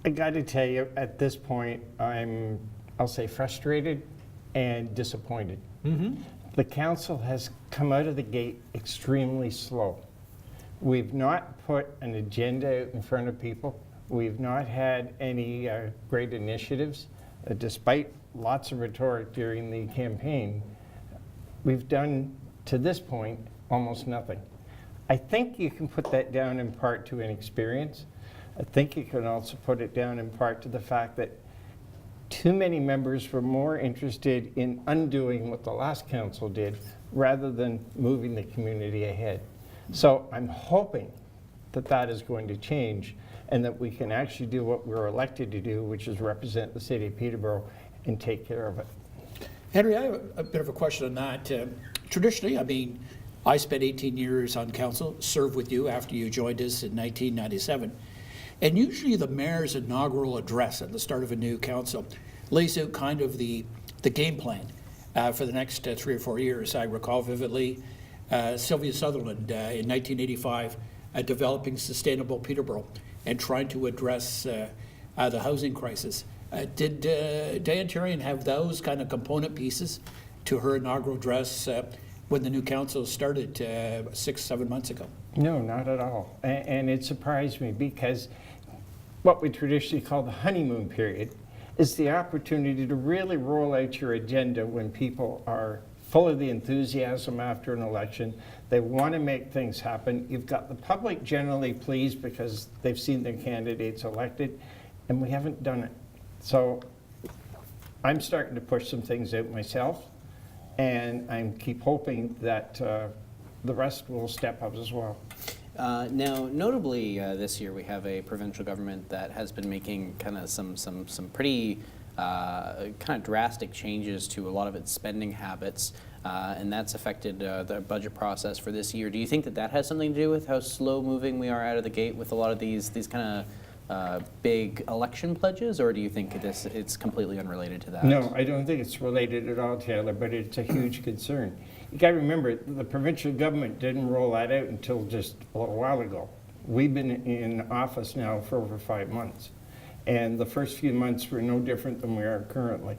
I got to tell you, at this point, I'll say frustrated and disappointed. The council has come out of the gate extremely slow. We've not put an agenda out in front of people. We've not had any great initiatives, despite lots of rhetoric during the campaign. We've done, to this point, almost nothing. I think you can put that down in part to inexperience. I think you can also put it down in part to the fact that too many members were more interested in undoing what the last council did rather than moving the community ahead. So I'm hoping that that is going to change and that we can actually do what we're elected to do, which is represent the city of Peterborough and take care of it. Henry, I have a bit of a question on that. Traditionally, I mean, I spent 18 years on council, served with you after you joined us in 1997. And usually the mayor's inaugural address at the start of a new council lays out kind of the game plan for the next 3 or 4 years. I recall vividly Sylvia Sutherland in 1985 developing sustainable Peterborough and trying to address the housing crisis. Did Diane Therrien have those kind of component pieces to her inaugural address when the new council started 6-7 months ago? No, not at all. And it surprised me because what we traditionally call the honeymoon period is the opportunity to really roll out your agenda when people are full of the enthusiasm after an election. They want to make things happen. You've got the public generally pleased because they've seen their candidates elected, and we haven't done it. So I'm starting to push some things out myself, and I keep hoping that the rest will step up as well. Now, notably this year we have a provincial government that has been making kind of some pretty kind of drastic changes to a lot of its spending habits, and that's affected the budget process for this year. Do you think that that has something to do with how slow moving we are out of the gate with a lot of these kind of big election pledges, or do you think it's completely unrelated to that? No, I don't think it's related at all, Taylor, but it's a huge concern. You got to remember, the provincial government didn't roll that out until just a little while ago. We've been in office now for over 5 months, and the first few months were no different than we are currently.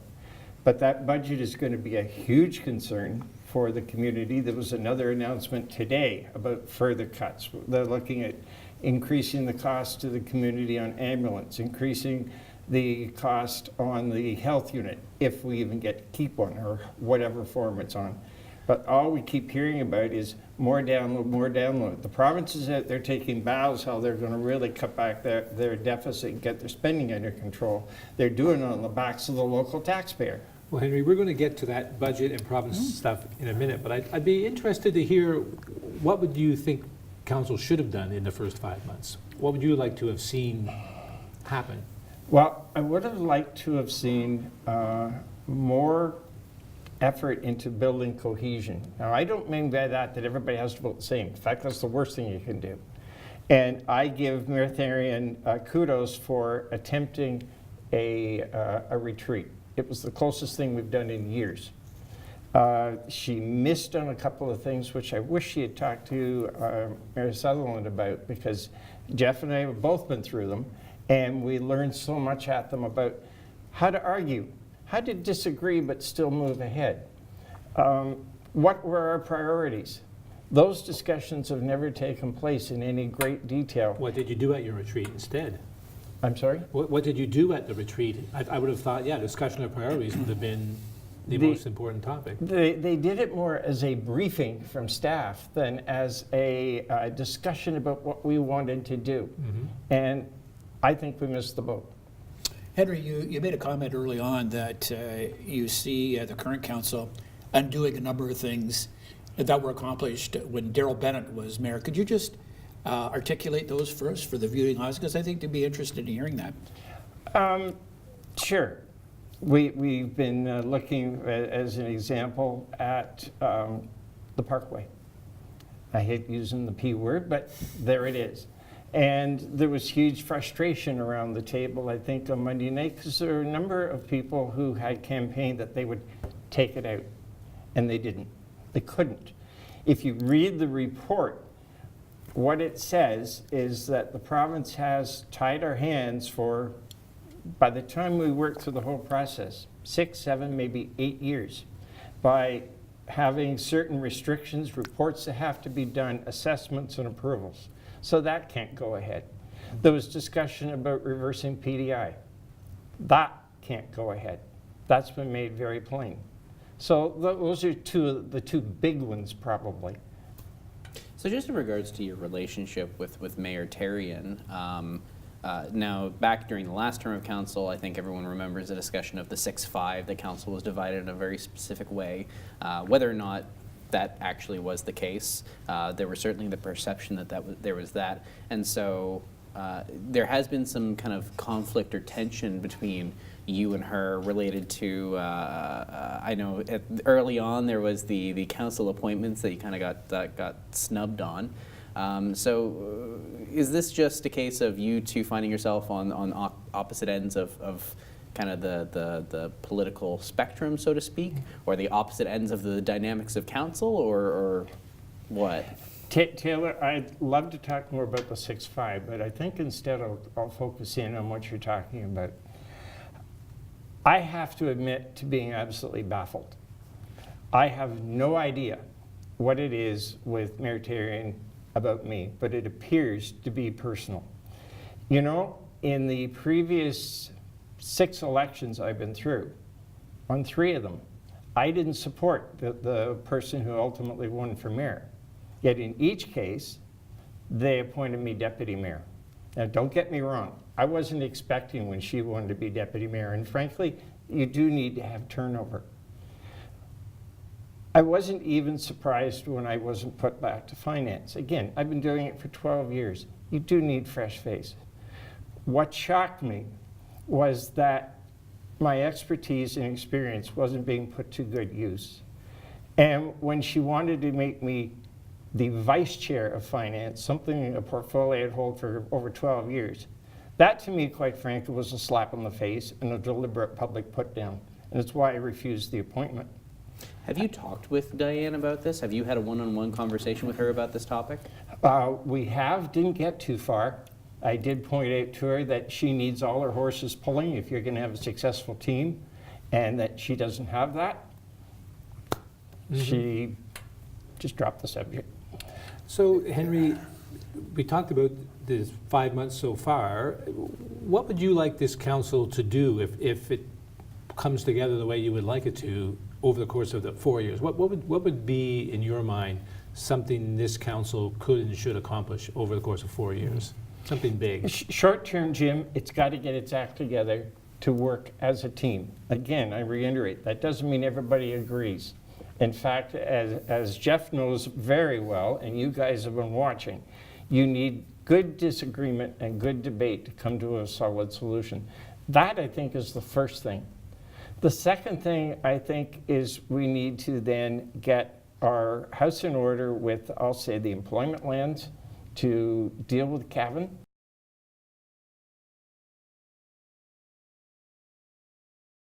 But that budget is going to be a huge concern for the community. There was another announcement today about further cuts. They're looking at increasing the cost to the community on ambulance, increasing the cost on the health unit, if we even get to keep one, or whatever form it's on. But all we keep hearing about is more download, more download. The provinces out there taking vows how they're going to really cut back their deficit and get their spending under control. They're doing it on the backs of the local taxpayer. Well, Henry, we're going to get to that budget and province stuff in a minute, but I'd be interested to hear, what would you think council should have done in the first 5 months? What would you like to have seen happen? Well, I would have liked to have seen more effort into building cohesion. Now, I don't mean by that everybody has to vote the same. In fact, that's the worst thing you can do. And I give Mayor Therrien kudos for attempting a retreat. It was the closest thing we've done in years. She missed on a couple of things, which I wish she had talked to Mayor Sutherland about, because Jeff and I have both been through them, and we learned so much at them about how to argue, how to disagree but still move ahead. What were our priorities? Those discussions have never taken place in any great detail. What did you do at your retreat instead? I'm sorry? What did you do at the retreat? I would have thought, yeah, discussion of priorities would have been the most important topic. They did it more as a briefing from staff than as a discussion about what we wanted to do. And I think we missed the boat. Henry, you made a comment early on that you see the current council undoing a number of things that were accomplished when Daryl Bennett was mayor. Could you just articulate those for us, for the viewing audience? Because I think they'd be interested in hearing that. Sure. We've been looking, as an example, at the Parkway. I hate using the P word, but there it is. And there was huge frustration around the table, I think, on Monday night, because there were a number of people who had campaigned that they would take it out, and they didn't. They couldn't. If you read the report, what it says is that the province has tied our hands for by the time we work through the whole process, 6, 7, maybe 8 years, by having certain restrictions, reports that have to be done, assessments and approvals. So that can't go ahead. There was discussion about reversing PDI. That can't go ahead. That's been made very plain. So those are the two big ones probably. So just in regards to your relationship with Mayor Therrien, now back during the last term of council, I think everyone remembers the discussion of the 6-5. The council was divided in a very specific way. Whether or not that actually was the case, there was certainly the perception that, there was that. And so there has been some kind of conflict or tension between you and her related to, I know early on there was the council appointments that you kind of got snubbed on. So is this just a case of you two finding yourself on opposite ends of kind of the political spectrum, so to speak, or the opposite ends of the dynamics of council, or what? Taylor, I'd love to talk more about the 6-5, but I think instead I'll focus in on what you're talking about. I have to admit to being absolutely baffled. I have no idea what it is with Mayor Therrien about me, but it appears to be personal. You know, in the previous 6 elections I've been through, on 3 of them, I didn't support the person who ultimately won for mayor. Yet in each case, they appointed me deputy mayor. Now, don't get me wrong. I wasn't expecting when she wanted to be deputy mayor, and frankly, you do need to have turnover. I wasn't even surprised when I wasn't put back to finance. Again, I've been doing it for 12 years. You do need fresh face. What shocked me was that my expertise and experience wasn't being put to good use. And when she wanted to make me the vice chair of finance, something, a portfolio I'd hold for over 12 years, that to me, quite frankly, was a slap in the face and a deliberate public put down. And it's why I refused the appointment. Have you talked with Diane about this? Have you had a one-on-one conversation with her about this topic? We didn't get too far. I did point out to her that she needs all her horses pulling if you're going to have a successful team, and that she doesn't have that. She just dropped the subject. So, Henry, we talked about the 5 months so far. What would you like this council to do if it comes together the way you would like it to over the course of the 4 years? What would be, in your mind, something this council could and should accomplish over the course of 4 years? Something big. Short term, Jim, it's got to get its act together to work as a team. Again, I reiterate, that doesn't mean everybody agrees. In fact, as Jeff knows very well, and you guys have been watching, you need good disagreement and good debate to come to a solid solution. That, I think, is the first thing. The second thing, I think, is we need to then get our house in order with, I'll say, the employment lands to deal with Cavan.